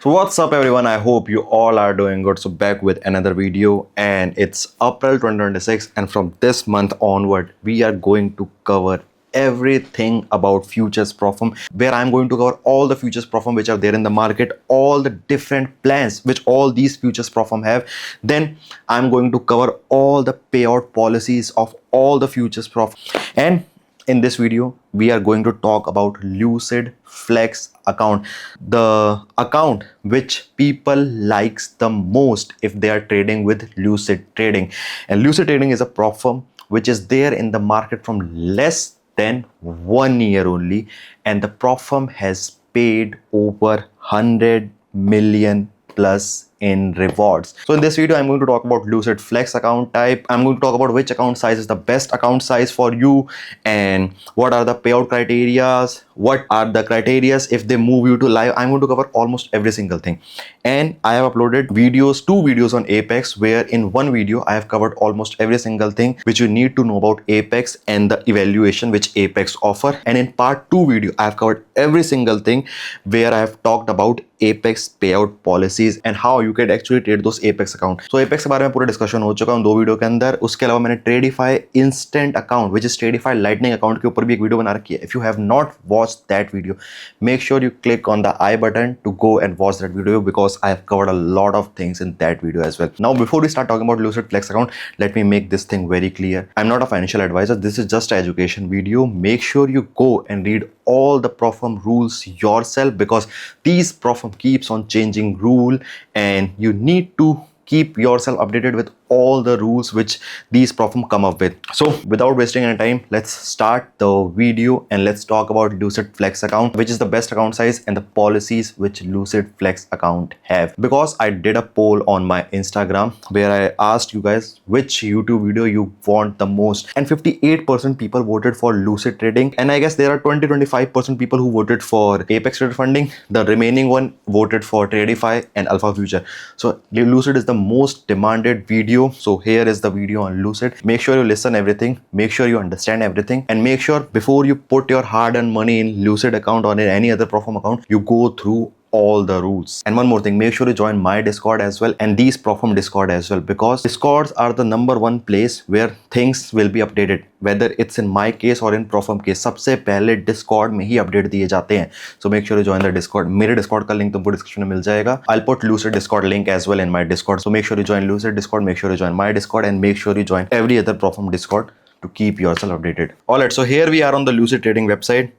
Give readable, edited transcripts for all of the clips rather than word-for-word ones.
So what's up everyone, I hope you all are doing good. So back with another video and it's April 2026 and from this month onward we are going to cover everything about futures perform, where I'm going to cover all the futures perform which are there in the market, all the different plans which all these futures perform have. Then I'm going to cover all the payout policies of all the futures perform, and in this video we are going to talk about Lucid Flex account, the account which people likes the most if they are trading with Lucid Trading. And Lucid Trading is a prop firm which is there in the market from less than 1 year only, and the prop firm has paid over 100 million plus in rewards. So in this video I'm going to talk about Lucid Flex account type. I'm going to talk about which account size is the best account size for you, and what are the payout criterias, what are the criterias if they move you to live. I'm going to cover almost every single thing, and I have uploaded videos, 2 videos on Apex, where in one video I have covered almost every single thing which you need to know about Apex and the evaluation which Apex offer. And in part 2 video I have covered every single thing where I have talked about Apex payout policies and how you can actually trade those Apex account. So Apex के बारे में पूरा discussion हो चुका है 2 video के अंदर. उसके अलावा मैंने Tradify instant account which is Tradify lightning account के ऊपर भी एक वीडियो बना रखी है. If you have not watch that video, make sure you click on the I button to go and watch that video because I have covered a lot of things in that video as well. Now before we start talking about Lucid Flex account, let me make this thing very clear. I'm not a financial advisor. This is just an education video. Make sure you go and read all the prop firm rules yourself, because these prop firm keeps on changing rule and you need to keep yourself updated with all the rules which these prop firm come up with. So without wasting any time, let's start the video and let's talk about Lucid Flex account, which is the best account size and the policies which Lucid Flex account have. Because I did a poll on my Instagram where I asked you guys which YouTube video you want the most, and 58% people voted for Lucid Trading, and I guess there are 20-25% people who voted for Apex Trade Funding. The remaining one voted for Tradify and Alpha Future. So Lucid is the most demanded video. So here is the video on Lucid. Make sure you listen everything, make sure you understand everything, and make sure before you put your hard-earned money in Lucid account or in any other prop firm account, you go through all the rules. And one more thing, make sure you join my Discord as well and these prop firm Discord as well, because Discords are the #1 place where things will be updated, whether it's in my case or in prop firm case. सबसे पहले Discord में ही update दिए जाते हैं. So make sure you join the Discord. मेरे Discord का link तुमको description में मिल जाएगा. I'll put Lucid Discord link as well in my Discord. So make sure you join Lucid Discord, make sure you join my Discord, and make sure you join every other prop firm Discord to keep yourself updated. Alright, so here we are on the Lucid Trading website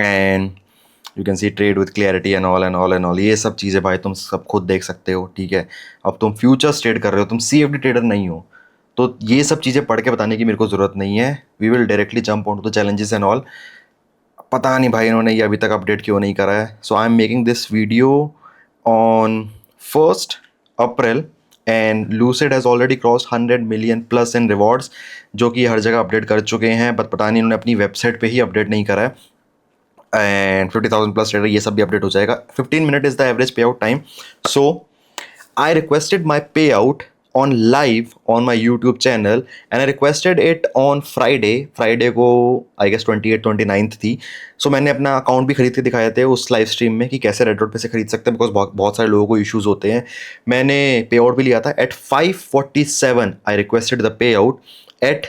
and you can see trade with clarity and all. ये सब चीज़ें भाई तुम सब खुद देख सकते हो, ठीक है. अब तुम फ्यूचर्स ट्रेड कर रहे हो, तुम CFD ट्रेडर नहीं हो, तो ये सब चीज़ें पढ़ के बताने की मेरे को ज़रूरत नहीं है. We will directly jump on to the challenges and all. पता नहीं भाई इन्होंने ये अभी तक अपडेट क्यों नहीं करा है. So I am making this video on 1st April and Lucid has already cross 100 million plus in rewards, जो कि हर जगह अपडेट कर चुके हैं, बट पता नहीं इन्होंने अपनी वेबसाइट पे ही अपडेट नहीं करा है. एंड 50,000 प्लस ट्रेडर, ये सब भी अपडेट हो जाएगा. 15 minutes is the average pay out time. So I requested my pay out on live on my YouTube channel and I requested it on Friday को आई गेस 28-29 थी. सो मैंने अपना account भी खरीद के दिखाए थे उस लाइव स्ट्रीम में कि कैसे रेड डॉट पे से खरीद सकते हैं, बिकॉज बहुत सारे लोगों को इश्यूज होते हैं. मैंने पे आउट भी लिया था at 5:47. I requested the payout at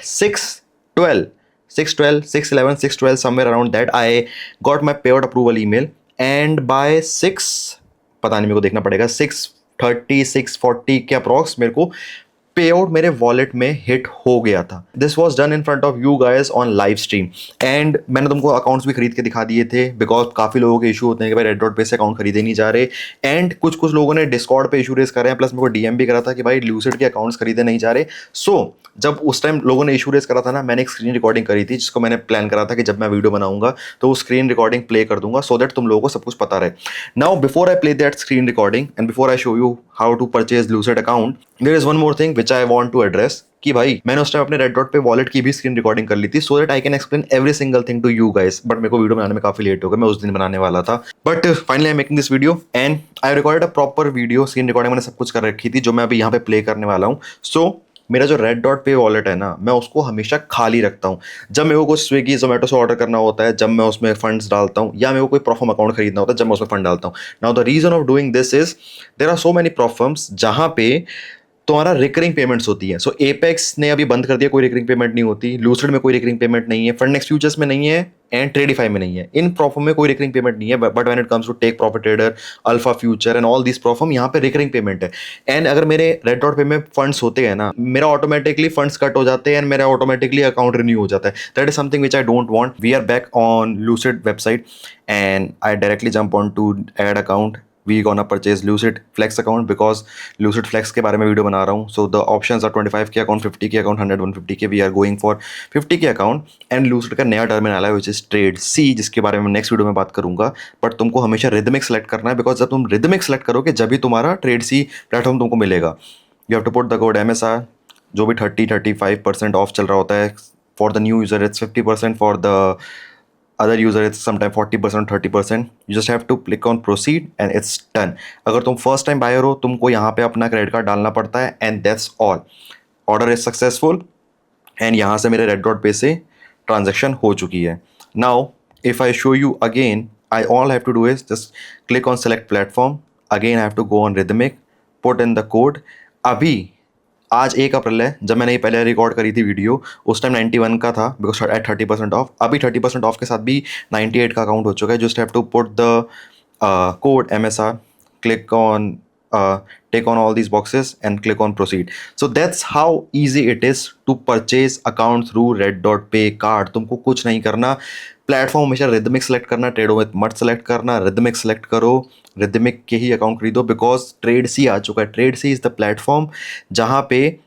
6:11, somewhere around that. I got my payout approval email and by 6, पता नहीं मेरे को देखना पड़ेगा, 6:30 6:40 के अप्रॉक्स मेरे को पे आउट मेरे वॉलेट में हिट हो गया था. This was done in front of you guys on live stream. And मैंने तुमको अकाउंट्स भी खरीद के दिखा दिए थे, बिकॉज काफ़ी लोगों के इशू होते हैं कि भाई रेड डॉट पे से अकाउंट खरीदे नहीं जा रहे, एंड कुछ लोगों ने डिस्कॉर्ड पे इशू रेस कर रहे हैं, प्लस मेरे को DM भी करा था कि भाई Lucid के अकाउंट्स खरीदे नहीं जा रहे. सो जब उस टाइम लोगों ने इशू रेस करा था ना, मैंने एक स्क्रीन रिकॉर्डिंग करी थी, जिसको मैंने प्लान करा था कि जब मैं वीडियो बनाऊंगा तो वो स्क्रीन रिकॉर्डिंग प्ले कर दूंगा, सो दैट तुम लोगों को सब कुछ पता रहे. Now before I play that screen recording and before I show you how to purchase Lucid account, there is one more thing which I want to address, कि भाई मैंने उस टाइम अपने रेड डॉट पे वॉलेट की भी screen recording कर ली थी, so that I can explain every single thing to you guys. But मेरे को वीडियो बनाने में काफी लेट हो गया, मैं उस दिन बनाने वाला था, but finally I am making this video and I recorded a proper video. Screen recording मैंने सब कुछ कर रखी थी जो मैं अभी यहाँ पे प्ले करने वाला हूँ. सो मेरा जो रेड डॉट पे वॉलेट है ना, मैं उसको हमेशा खाली रखता हूँ। जब मेरे को कुछ स्विगी जोमेटो से ऑर्डर करना होता है, जब मैं उसमें फंड्स डालता हूँ, या मेरे को कोई प्रोफर्म अकाउंट खरीदना होता है, जब मैं उसमें फंड डालता हूँ। Now the reason of doing this is there are so many prop firms जहाँ पे तुम्हारा रिकरिंग पेमेंट्स होती है। सो एपेक्स ने अभी बंद कर दिया, कोई रिकरिंग पेमेंट नहीं होती। लूसिड में कोई रिकरिंग पेमेंट नहीं है, फंडनेक्स फ्यूचर्स में नहीं है, एंड ट्रेडिफाई में नहीं है। इन प्रोफर्म में कोई रिकरिंग पेमेंट नहीं है, but when it comes to take profit trader, alpha future and all this prop firm, यहाँ पे रिकरिंग पेमेंट है। एंड अगर मेरे रेड डॉट पे में फंड्स होते हैं ना, मेरा ऑटोमेटिकली फंड्स कट हो जाते हैं एंड मेरा ऑटोमेटिकली अकाउंट रिन्यू हो जाता है। That is something which I don't want. We are back on Lucid website and I directly jump on to add account. We gonna purchase Lucid Flex account because Lucid Flex के बारे में video बना रहा हूँ। So the options are 25 के account, 50 के account, 100, 150 के। We are going for 50 के अकाउंट। एंड Lucid का नया टर्मिनल है विच इज ट्रेड सी, जिसके बारे में नेक्स्ट वीडियो में बात करूंगा। बट तुमको हमेशा रिदमिक सेलेक्ट करना है, बिकॉज जब तुम रिदमिक सेलेक्ट करोगे जब भी तुम्हारा ट्रेड सी प्लेटफॉर्म तुमको मिलेगा। You have to put the code MSR, जो भी 35% ऑफ चल रहा होता है। For the new user it's 50%, for the other user it's sometimes 40%, 30%. You just have to click on proceed and it's done. अगर तुम फर्स्ट टाइम बायर हो, तुमको यहाँ पे अपना क्रेडिट कार्ड डालना पड़ता है and that's all. Order is successful and यहाँ से मेरे रेड डॉट पे से ट्रांजेक्शन हो चुकी है। Now if I show you again, I all have to do is just click on select platform. Again I have to go on Rithmic, put in the code. अभी आज 1 अप्रैल है, जब मैंने ये पहले रिकॉर्ड करी थी वीडियो उस टाइम 91 का था, बिकॉज एट 30% ऑफ। अभी 30% ऑफ के साथ भी 98 का अकाउंट हो चुका है। Just have to put the code MSR, click on take on all these boxes and click on proceed. So that's how easy it is to purchase account through red dot pay card. तुमको कुछ नहीं करना, platform हमेशा rhythmic select करना, Trudeau में मत select करना, rhythmic select करो, रिदमिक के ही अकाउंट खरीदो। बिकॉज ट्रेड सी आ चुका है। Trade C is the platform जहाँ पे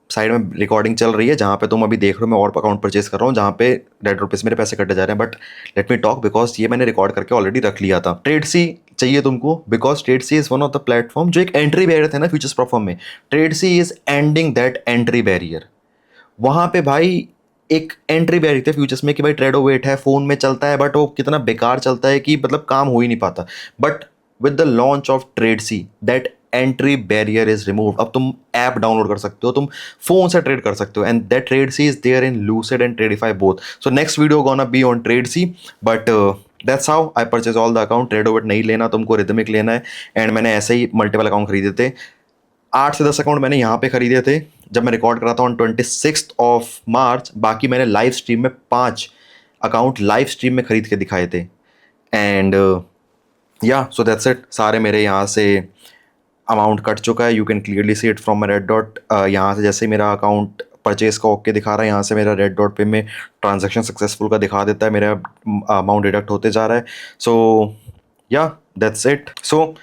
साइड में रिकॉर्डिंग चल रही है, जहाँ पे तुम अभी देख रहे हो मैं और अकाउंट परचेज कर रहा हूँ, जहाँ पे रेड डॉट पे से मेरे पैसे कटे जा रहे हैं। But let me talk, because ये मैंने रिकॉर्ड करके ऑलरेडी रख लिया था। ट्रेड सी चाहिए तुमको, because trade C is one of the platform जो एक एंट्री बैरियर था ना फ्यूचर्स प्लेटफॉर्म में। Trade C is ending that entry barrier. वहाँ पे भाई एक एंट्री बैरियर थे फ्यूचर्स में कि भाई ट्रेडो वेट है, फोन में चलता है, बट वो कितना बेकार चलता है कि मतलब काम हो ही नहीं पाता। But with the launch of trade see that entry barrier is remove. अब तुम ऐप डाउनलोड कर सकते हो, तुम फोन से ट्रेड कर सकते हो, and that trade C is there in Lucid and Tradeify both. So next video gonna be on trade sea, but that's how I purchase all the account. ट्रेडो वेट नहीं लेना तुमको, रिदमिक लेना है। एंड मैंने ऐसे ही मल्टीपल अकाउंट खरीदे थे, 8 से 10 अकाउंट मैंने यहाँ पे खरीदे थे जब मैं रिकॉर्ड कर रहा था ऑन 26 मार्च। बाकी मैंने लाइव स्ट्रीम में 5 अकाउंट लाइव स्ट्रीम में खरीद के दिखाए थे। एंड या सो दैट्स इट। सारे मेरे यहाँ से अमाउंट कट चुका है। You can clearly see it from my red dot. यहाँ से जैसे मेरा अकाउंट परचेज का ओके दिखा रहा है, यहाँ से मेरा रेड डॉट पे में ट्रांजेक्शन सक्सेसफुल का दिखा देता है, मेरा अमाउंट डिडक्ट होते जा रहा है। सो या that's it. So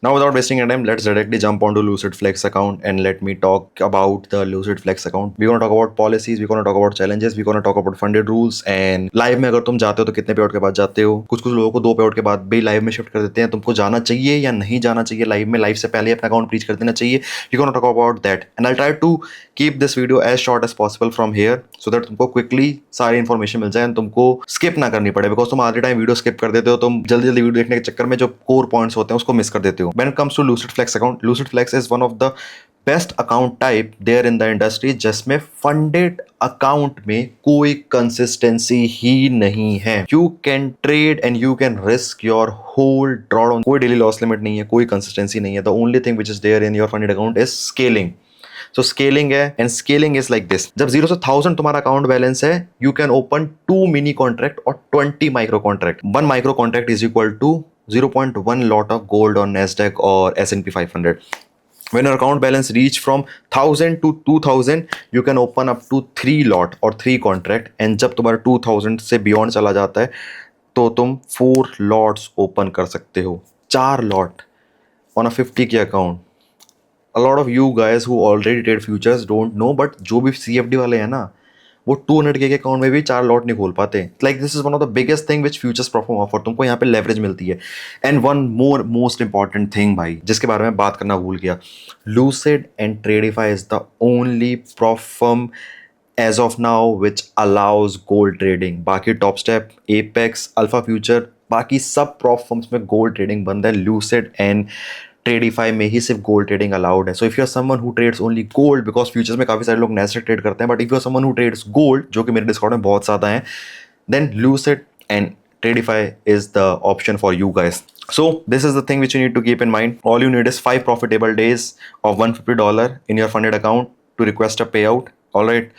now without wasting your time, let's directly jump onto Lucid Flex account and let me talk about the Lucid Flex account. We're going to talk about policies, we're going to talk about challenges, we're going to talk about funded rules, and live में अगर तुम जाते हो तो कितने payout के बाद जाते हो। कुछ कुछ लोगों को 2 पेआउट के बाद भी लाइव में शिफ्ट कर देते हैं। तुमको जाना चाहिए या नहीं जाना चाहिए लाइव में, लाइव से पहले अपना अकाउंट ब्रीच कर देना चाहिए। We're going to talk about that and I'll try to keep this video as short as possible from here so that तुमको quickly सारी इन्फॉर्मेशन मिल जाए, तुमको स्किप ना करनी पड़े। बिकॉज तुम आधे टाइम वीडियो स्किप कर देते हो, तुम जल्दी जल्दी वीडियो देखने के चक्कर में जो कोर पॉइंट्स होते हैं उसको मिस कर देते हो। When it comes to Lucid Flex account, Lucid Flex is one of the best account type there in the industry, जिसमें फंडेड अकाउंट में कोई कंसिस्टेंसी ही नहीं है। You can trade and you can risk your whole drawdown, कोई daily loss limit नहीं है, कोई कंसिस्टेंसी नहीं है। The only thing which is there in your funded account is scaling. So scaling है, and scaling is like this. जब 0 से 1000 तुम्हारा अकाउंट बैलेंस है, you can open 2 mini contract और 20 micro contract. 1 micro contract is equal to 0.1 lot of gold on Nasdaq or S&P 500. When your account balance reach from 1000 to 2000, you can open up to 3 lot or 3 contract. And जब तुम्हारा 2000 से beyond चला जाता है तो तुम 4 lots open कर सकते हो, 4 lot on a 50 के account. A lot of you guys who already trade futures don't know, but जो भी CFD वाले हैं ना, वो 200 के अकाउंट में भी 4 लॉट नहीं खोल पाते। Like this is one of the biggest thing which futures prop firm offer. तुमको यहाँ पे लेवरेज मिलती है। And one more most important thing भाई, जिसके बारे में बात करना भूल गया, Lucid and Tradeify is the only prop firm as of now which allows gold trading. बाकी top step, Apex, alpha future, बाकी सब प्रोफर्म्स में गोल्ड ट्रेडिंग बंद है। लूसिड एंड ट्रेडिफाई में ही सिर्फ गोल्ड ट्रेडिंग अलाउड है. So if you are someone who trades only gold, because futures में काफी सारे लोग नेस्डेक ट्रेड करते हैं, but if you are someone who trades gold, जो कि मेरे डिस्कॉर्ड में बहुत ज्यादा है, then Lucid and Tradify is the option for you guys. So this is the thing which you need to keep in mind. All you need is 5 profitable days of $150 in your funded account to request a payout. All right,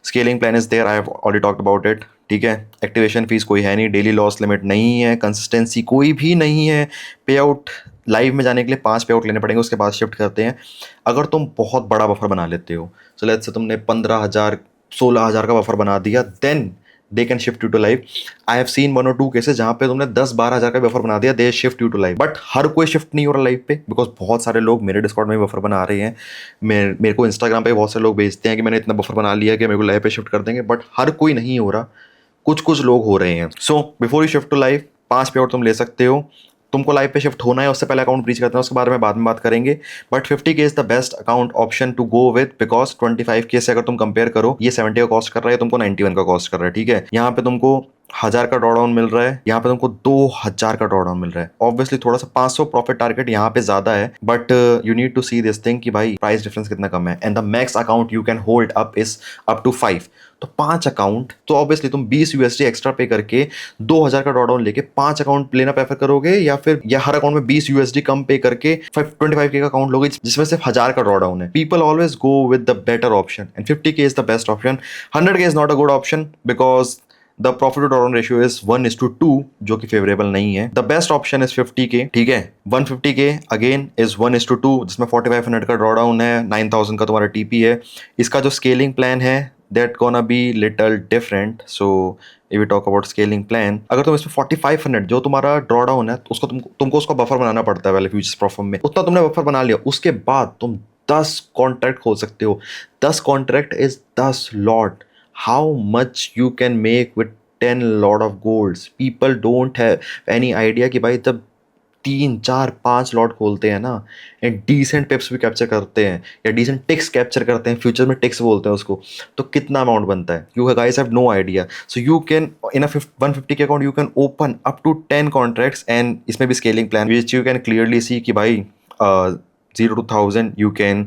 scaling plan is there. I have already talked about it. ठीक है, activation fees कोई है नहीं, daily loss limit नहीं है, consistency कोई भी नहीं है. पे आउट लाइव में जाने के लिए 5 पे आउट लेने पड़ेंगे, उसके बाद शिफ्ट करते हैं. अगर तुम बहुत बड़ा बफर बना लेते हो, सो लेट्स से तुमने 15,000 16,000 का बफर बना दिया, then they can shift you to live. I have seen 1 or 2 cases जहाँ पे तुमने 10-12 हज़ार का बफर बना दिया, they shift you to live. But हर कोई शिफ्ट नहीं हो रहा लाइव पे, बिकॉज बहुत सारे लोग मेरे डिस्कॉर्ड में बफर बना रहे हैं. मेरे को इंस्टाग्राम पे बहुत सारे लोग भेजते हैं कि मैंने इतना बफर बना लिया कि मेरे को लाइव पे शिफ्ट कर देंगे, बट हर कोई नहीं हो रहा, कुछ लोग हो रहे हैं. So before you shift to live, 5 पे आउट तुम ले सकते हो. तुमको लाइव पे शिफ्ट होना है, उससे पहले अकाउंट ब्रीच करना है, उसके बारे में बाद में बात करेंगे. But 50K is the best account option to go with, because 25K से अगर तुम कंपेयर करो, ये 70 का कॉस्ट कर रहा है, तुमको 91 का कॉस्ट कर रहा है. ठीक है, यहाँ पे तुमको 1,000 का ड्रॉडाउन मिल रहा है, यहाँ पे तुमको 2,000 का ड्रॉडाउन मिल रहा है. ऑब्वियसली थोड़ा सा 500 प्रॉफिट टारगेट यहाँ पे ज्यादा है, but you need to see this thing कि भाई प्राइस डिफरेंस कितना कम है. And the max account you can hold up is up to 5. तो 5 अकाउंट, तो ऑब्वियसली तुम $20 एक्स्ट्रा पे करके 2,000 का ड्रॉडाउन लेके 5 अकाउंट लेना प्रेफर करोगे, या फिर या हर अकाउंट में $20 कम पे करके 25K का अकाउंट लोगे जिसमें सिर्फ 1,000 का ड्रॉडाउन है. People always go with the better option, and 50K is the best option. 100K is not a good option, because the profit to drawdown ratio is 1:2, जो कि फेवरेबल नहीं है. The best option is 50K. ठीक है, 150K again is 1:2, जिसमें 4,500 का drawdown है, 9,000 का तुम्हारा टीपी है. इसका जो स्केलिंग प्लान है, that gonna be little different. So if we talk about scaling plan, अगर तुम इसमें 4,500 जो तुम्हारा ड्रॉडाउन है, तो उसको तुमको उसका बफर बनाना पड़ता है पहले फ्यूचर्स प्रोफर्म में. उतना तुमने बफर बना लिया, उसके बाद तुम 10 कॉन्ट्रैक्ट खोल सकते हो. 10 contract is 10 lot. How much you can make with 10 lot of golds. People don't have any idea कि भाई जब 3-4-5 लॉट खोलते हैं ना, एंड डिसेंट पिप्स भी कैप्चर करते हैं, या डिसेंट टिक्स कैप्चर करते हैं, फ्यूचर में टिक्स बोलते हैं उसको, तो कितना अमाउंट बनता है. You guys have no idea. So you can in a 150K account you can open up to 10 contracts, and इसमें भी scaling plan which you can clearly see कि भाई 0 to 1,000 you can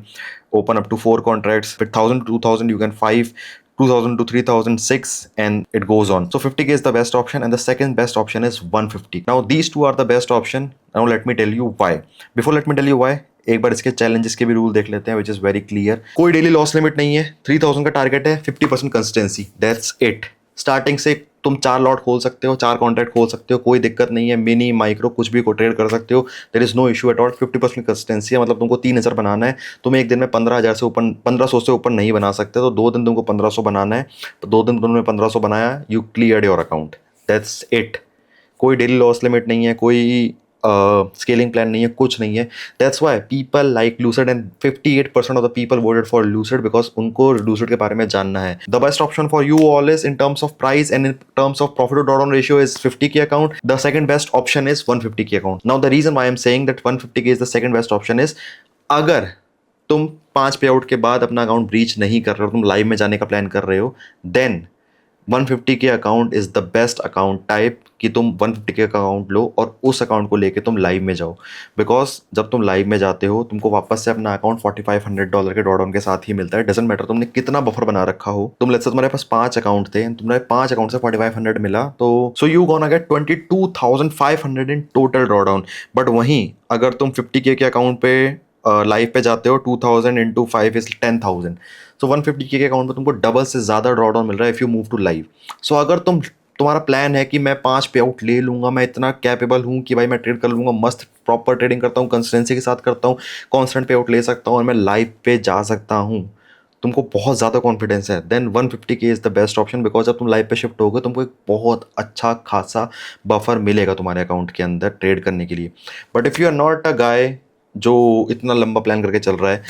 open up to 4 contracts, with 1,000 to 2,000 you can 5, 2,000 to 3,000 6, and it goes on. So 50K is the best option, and the second best option is 150. Now these two are the best option. Now let me tell you why. Before let me tell you why, एक बार इसके challenges के भी rule देख लेते हैं, which is very clear. कोई daily loss limit नहीं है, 3,000 का टारगेट है, 50% कंसिस्टेंसी, दैट्स इट. स्टार्टिंग से तुम 4 लॉट खोल सकते हो, 4 कॉन्ट्रैक्ट खोल सकते हो, कोई दिक्कत नहीं है. मिनी माइक्रो कुछ भी को ट्रेड कर सकते हो, there is no issue at all. 50% consistency है, मतलब तुमको 3,000 बनाना है, तुम एक दिन में 15,000 से ऊपर 1,500 से ऊपर नहीं बना सकते, तो 2 दिन तुमको 1,500 बनाना है. तो 2 दिन तुमने 1,500 बनाया, you cleared your account, that's it. कोई डेली लॉस लिमिट नहीं है, कोई स्केलिंग प्लान नहीं है, कुछ नहीं है. That's why people like Lucid, and 58% of the people voted for Lucid, because उनको लूसिड के बारे में जानना है. The best option for you all is in terms of price and in terms of profit to drawdown ratio is 50K account. The second best option is 150K account. Now the reason why I am saying that 150K is the second best option is, अगर तुम 5 पे out के बाद अपना account breach नहीं कर रहे हो, तुम लाइव में जाने का प्लान कर रहे हो, then 150K account is the best account type कि तुम 150K अकाउंट लो और उस अकाउंट को लेके तुम लाइव में जाओ. बिकॉज जब तुम लाइव में जाते हो, तुमको वापस से अपना अकाउंट $4,500 के ड्रॉडाउन के साथ ही मिलता है. डजंट मैटर तुमने कितना बफर बना रखा हो. तुम लेट्स से तुम्हारे पास 5 अकाउंट थे, तुम्हारे 5 अकाउंट से 4,500 मिला, तो so you gonna gate 22,500 in total drawdown. But वहीं अगर तुम 50K के अकाउंट पे लाइव पे जाते हो, 2,000 इंटू 5 इज 10,000. सो 150K के अकाउंट में तुमको डबल से ज़्यादा ड्रॉडाउन मिल रहा है if you move to live. So अगर तुम्हारा प्लान है कि मैं 5 पे आउट ले लूँगा, मैं इतना कैपेबल हूँ कि भाई मैं ट्रेड कर लूँगा, मस्त प्रॉपर ट्रेडिंग करता हूँ, कंसिस्टेंसी के साथ करता हूँ, कॉन्स्टेंट पे आउट ले सकता हूँ और मैं लाइव पे जा सकता हूँ, तुमको बहुत ज़्यादा कॉन्फिडेंस है, then 150K is the best option. Because जब तुम लाइव पे शिफ्ट होगे, तुमको एक बहुत अच्छा खासा बफर मिलेगा तुम्हारे अकाउंट के अंदर ट्रेड करने के लिए. But if you are not a guy जो इतना लंबा प्लान करके चल रहा है,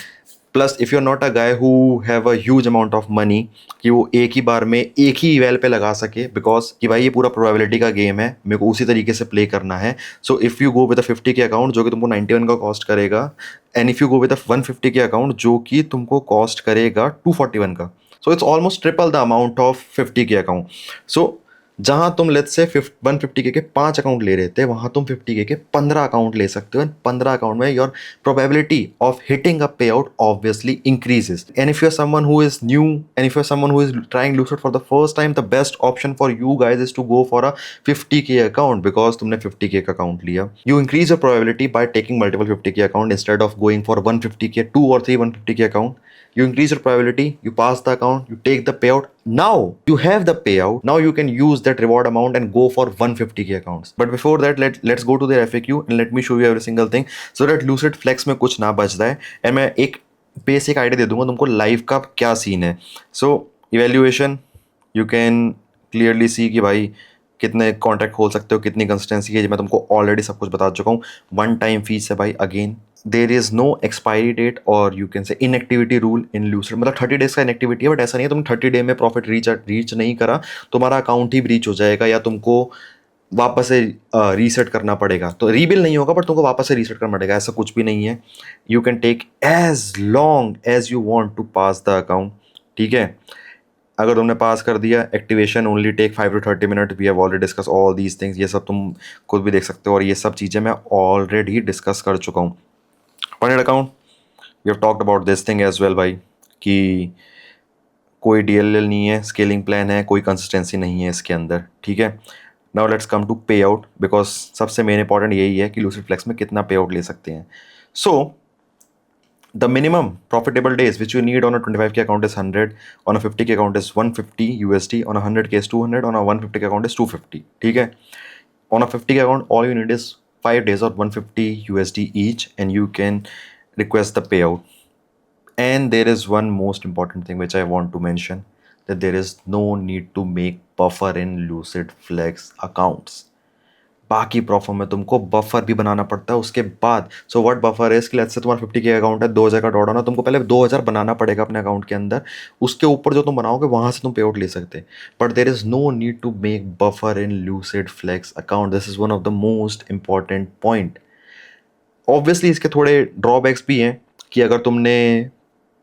plus if you are not a guy who have a huge amount of money कि वो एक ही बार में एक ही इवेल पे लगा सके, बिकॉज कि भाई ये पूरा प्रोबेबिलिटी का गेम है, मेरे को उसी तरीके से प्ले करना है. So if you go with a 50K account जो कि तुमको 91 का कॉस्ट करेगा, and if you go with a 150K account जो कि तुमको कॉस्ट करेगा 241 का, so it's almost triple the amount of 50K account. So जहां तुम लेट्स से 150K के 5 अकाउंट ले रहे थे, वहां तुम 50K के 15 अकाउंट ले सकते हो, एंड 15 अकाउंट में your probability of hitting a pay out obviously increases. And if you are someone who is new, and if you are someone who is trying Lucid for the first time, the best option for you guys is to go for a 50K account, because तुमने 50K का account लिया. You increase your probability by taking multiple 50K account instead of going for 150K, 2 or 3 150K account. You increase your probability, you pass the account, you take the payout. Now you have the payout. Now you can use that reward amount and go for 150K accounts. But before that, let's go to the FAQ and let me show you every single thing so that Lucid Flex में कुछ ना बच जाए. And मैं एक basic idea दे दूंगा तुमको live का क्या सीन है. So evaluation, you can clearly see कि भाई कितने कॉन्ट्रैक्ट खोल सकते हो, कितनी कंसिस्टेंसी है, मैं तुमको ऑलरेडी सब कुछ बता चुका हूँ. वन टाइम फीस है भाई. Again there is no expiry date और you can say inactivity rule in Lucid, मतलब 30 डेज का इनएक्टिविटी है, बट ऐसा नहीं है तुम 30 डे में प्रॉफिट रीच नहीं करा तुम्हारा अकाउंट ही ब्रीच हो जाएगा या तुमको वापस से रीसेट करना पड़ेगा. तो रीबिल नहीं होगा बट तुमको वापस से रीसेट करना पड़ेगा, ऐसा कुछ भी नहीं है. You can take as long as you want to pass the account. ठीक है, अगर तुमने पास कर दिया, activation only take 5 to 30 minute. We have already discuss all these things, ये सब तुम खुद भी देख सकते हो और ये सब चीज़ें मैं ऑलरेडी डिस्कस कर चुका हूँ. Funded account, we have talked about this thing as well भाई, कि कोई DLL नहीं है, स्केलिंग प्लान है, कोई कंसिस्टेंसी नहीं है इसके अंदर. ठीक है, नाउ लेट्स कम टू पे आउट, बिकॉज सबसे मेन इंपॉर्टेंट यही है कि लूसिड फ्लेक्स में कितना पे आउट ले सकते हैं. सो the minimum profitable days which you need on a 25K account is 100, on a 50K account is 150 USD, on a 100K is 200, on a 150K account is 250. ठीक है, on a 50K account all you need is 5 days or 150 USD each and you can request the payout. And there is one most important thing which I want to mention, that there is no need to make buffer in Lucid Flex accounts. बाकी profit में तुमको buffer भी बनाना पड़ता है उसके बाद. So what buffer है, let's say तुम्हारा 50K अकाउंट है, 2000 का ड्रॉडाउन है, तुमको पहले 2000 बनाना पड़ेगा अपने अकाउंट के अंदर. उसके ऊपर जो तुम बनाओगे वहां से तुम पे आउट ले सकते. But there is no need to make buffer in Lucid flex account. This is one of the most important point. Obviously इसके थोड़े ड्रॉबैक्स भी हैं कि अगर तुमने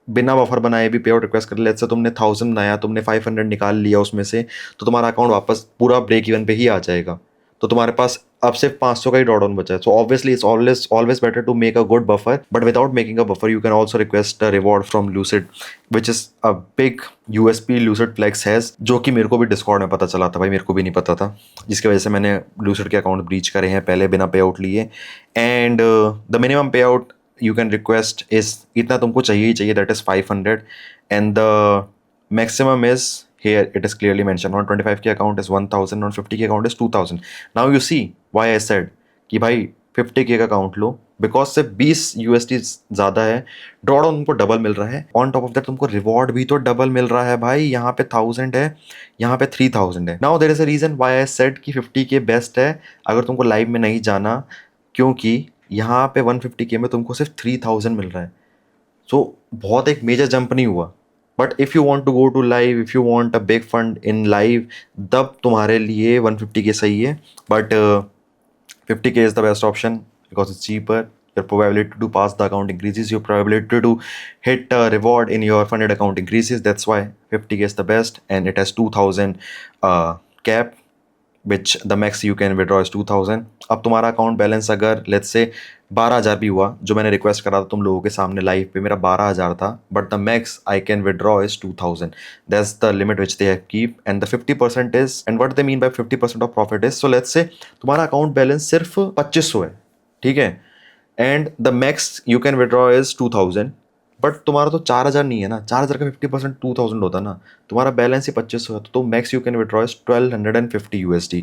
बिना बफर बनाए भी पे आउट रिक्वेस्ट कर, लेट्स से तुमने 1000 बनाया, तुमने 500 निकाल लिया उसमें से, तो तुम्हारा अकाउंट वापस पूरा ब्रेक इवन पे ही आ जाएगा. तो तुम्हारे पास अब सिर्फ 500 का ही ड्रॉडाउन बचा है. So obviously it's always better to make a good buffer, but without making a buffer you can also request a reward from Lucid, which is a big USP Lucid flex has, जो कि मेरे को भी Discord में पता चला था भाई, मेरे को भी नहीं पता था, जिसकी वजह से मैंने लूसिड के अकाउंट ब्रीच करे हैं पहले बिना पे आउट लिए. एंड द मिनिमम पे out you can request is, इतना तुमको चाहिए ही चाहिए, that is 500. And the maximum is, here it is clearly mentioned, on 25K account is 1000, on 50K account is 2000. Now you see why I said कि भाई 50K का account low, because से 20 USD ज़्यादा है, ड्रॉडाउन तुमको double मिल रहा है, on top of that तुमको रिवॉर्ड भी तो डबल मिल रहा है भाई. यहाँ पे 1000 है, यहाँ पे 3000 है. Now there is a reason why I said कि 50K बेस्ट है अगर तुमको लाइव में नहीं जाना, क्योंकि यहाँ पे 150K में तुमको सिर्फ 3000 मिल रहा है. सो बहुत एक मेजर जंप नहीं हुआ. But if you want to go to live, if you want a big fund in live, तब तुम्हारे लिए 150K सही है. But 50K is the best option because it's cheaper. Your probability to pass the account increases, your probability to hit a reward in your funded account increases. That's why 50K is the best, and it has 2000 cap, which the max you can withdraw is 2000. अब तुम्हारा account balance अगर let's say 12,000 भी हुआ, जो मैंने request करा था तुम लोगों के सामने लाइव पे, मेरा 12,000 था, but the max I can withdraw is 2000. That's the limit which they have keep. And the 50% is, and what they mean by 50% of profit is, so let's say तुम्हारा अकाउंट बैलेंस सिर्फ 2500 है, ठीक है, and the max you can withdraw is 2000. But तुम्हारा तो 4000 नहीं है ना, 4000 का 50% 2000 होता ना, तुम्हारा बैलेंस ही 2500 है, तो max you can withdraw is 1250 USD.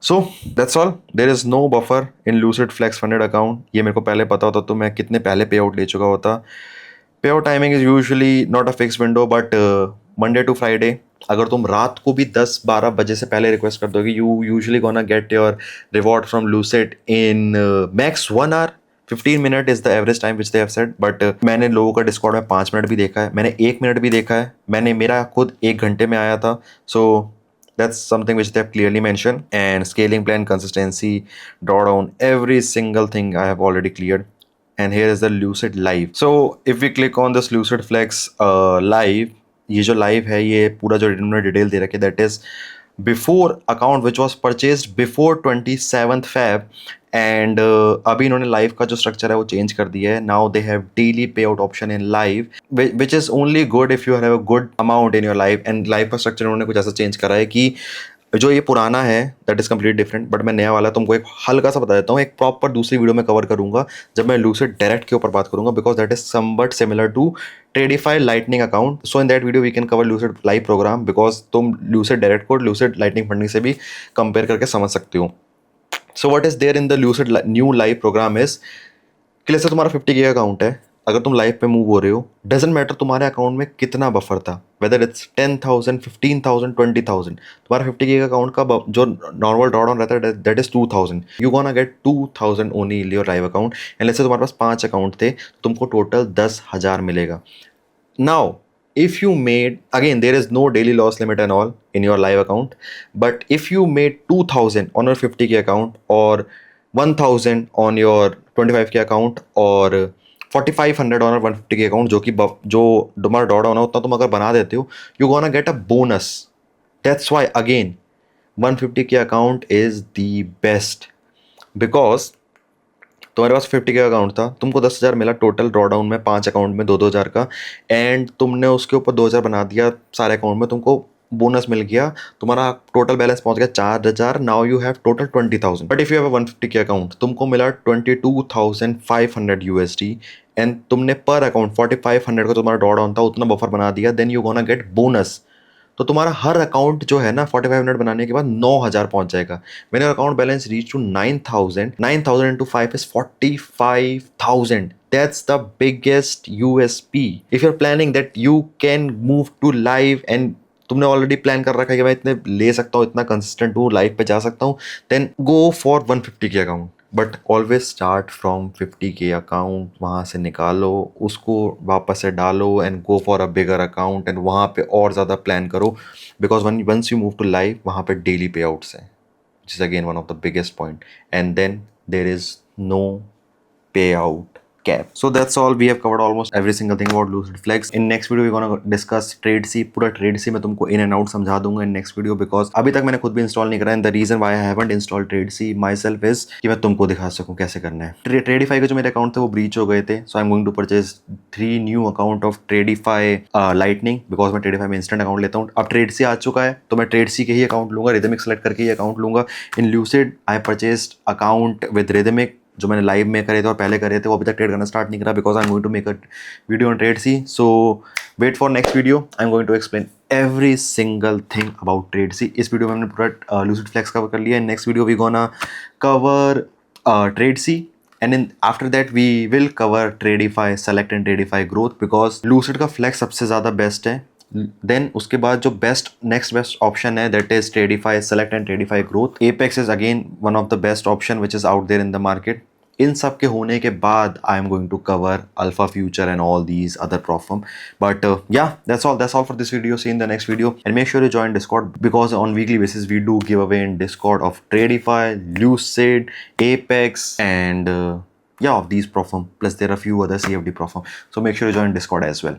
So that's all. There is no buffer in Lucid flex funded account. ये मेरे को पहले पता होता तो मैं कितने पहले पे आउट ले चुका होता. Pay out timing is usually not a fix window, but Monday to Friday. अगर तुम रात को भी 10-12 बजे से पहले रिक्वेस्ट कर दोगे, you usually gonna get your reward from lucid in max 1 hour. 15 minute is the average time which they have said. But मैंने लोगों का डिस्कॉर्ड में 5 मिनट भी देखा है, मैंने 1 मिनट भी देखा है, मैंने मेरा खुद 1 घंटे में आया था. सो that's something which they have clearly mentioned. And scaling plan, consistency, drawdown, every single thing I have already cleared. And here is the Lucid Live. So if we click on this Lucid Flex Live, ये जो live है, ये पूरा जो इन्होंने detail दे रखी है, that is before account which was purchase before 27th Feb and अभी इन्होंने लाइव का जो स्ट्रक्चर है वो चेंज कर दिया है. नाउ दे हैव डेली पे out option in live which is only good if you have a good amount in your life. And live का स्ट्रक्चर उन्होंने कुछ ऐसा चेंज करा है कि जो ये पुराना है that is complete different, but मैं नया वाला तुमको एक हल्का सा बता देता हूँ. एक प्रॉपर दूसरी वीडियो में कवर करूंगा जब मैं लूसिड डायरेक्ट के ऊपर बात करूंगा, because that is somewhat similar to Tradeify lightning account. So in that video we can cover Lucid live program, because तुम लूसिड डायरेक्ट को लूसिड लाइटनिंग फंडिंग से भी कंपेयर करके समझ सकते हो. So what is there in the Lucid new live program is कि जैसे तुम्हारा 50K अकाउंट है, अगर तुम लाइव पे मूव हो रहे हो, डजेंट मैटर तुम्हारे अकाउंट में कितना बफर था, वेदर इट्स 10,000 15,000 20,000. तुम्हारा 50K अकाउंट का जो नॉर्मल ड्रॉ डाउन रहता है that is 2,000. You gonna gate 2,000 only in your live account. And let's say तुम्हारे पास 5 अकाउंट थे तो तुमको टोटल 10,000 मिलेगा. Now if you made, again there is no daily loss limit and all in your live account, but if you made 2,000 on your 50K account or 1,000 on your 25K account or 4,500 on your 150K account, जो कि जो तुम्हारा draw down है उतना तुम अगर बना देते हो, you gonna get a bonus. That's why again 150K account is the best, because तुम्हारे पास 50K अकाउंट था, तुमको 10,000 मिला टोटल ड्रॉ डाउन में 5 अकाउंट में 2,000 का, एंड तुमने उसके ऊपर 2,000 बना दिया सारे अकाउंट में, तुमको बोनस मिल गया, तुम्हारा टोटल बैलेंस पहुंच गया 4,000. Now you have total 20,000. But if you have 150K account, तुमको मिला 22,500 USD एंड तुमने पर अकाउंट 4,500 का तुम्हारा ड्रॉ डाउन था उतना बफर बना दिया, then you gonna get bonus. तो तुम्हारा हर अकाउंट जो है ना 4,500 बनाने के बाद 9,000 पहुंच जाएगा. When your account balance reach to 9,000, 9,000 into 5 is 45,000. That's the biggest USP. If you're planning that you can move to live and तुमने ऑलरेडी प्लान कर रखा है कि मैं इतने ले सकता हूँ, इतना कंसिस्टेंट हूँ, लाइफ पे जा सकता हूँ, then go for 150K account. But always start from 50K account. वहाँ से निकालो उसको, वापस से डालो and go for a bigger account and वहाँ पे और ज़्यादा प्लान करो, because once you move to live वहाँ पे डेली पे आउट्स हैं, which is again one of the biggest point, and then there is no payout cap. So that's all. We have covered almost every single thing about Lucid Flex. In next video we're gonna discuss TradeC. पूरा TradeC मैं तुमको in and out समझा दूंगा in next video, because अभी तक मैंने खुद भी इंस्टॉल नहीं करा. and the reason why I haven't installed TradeC myself is कि मैं तुमको दिखा सकूं कैसे करना है. Tradify के जो मेरे अकाउंट थे वो ब्रीच हो गए थे, so I'm going to purchase 3 new account of Tradify Lightning, because मैं Tradify में instant अकाउंट लेता हूँ. अब TradeC आ चुका है तो मैं TradeC के ही अकाउंट लूंगा, Rhythmic सेलेक्ट करके ही अकाउंट लूंगा. इन Lucid I purchased account with Rhythmic, जो मैंने लाइव में करे थे और पहले करे थे वो अभी तक ट्रेड करना स्टार्ट नहीं करा, because I am going to make a video on TradeC. So wait for next video. I am going to explain every single thing about TradeC. इस वीडियो में हमने पूरा लूसिड फ्लेक्स कवर कर लिया. Next video we gonna cover TradeC, and then after that we will cover Tradify Select and Tradify Growth, because Lucid का flex सबसे ज़्यादा best है. देन उसके बाद जो नेक्स्ट बेस्ट ऑप्शन है that is Tradify Select and Tradify Growth. Apex is again one of the best option which is out there in the market. इन सब के होने के बाद I am going to cover alpha future and all these other problem. But yeah that's all for this video. See in the next video and make sure you join Discord, because on weekly basis we do give away in Discord of Tradify, Lucid, Apex and yeah, of these platform, plus there are a few other CFD platform, so make sure you join Discord as well.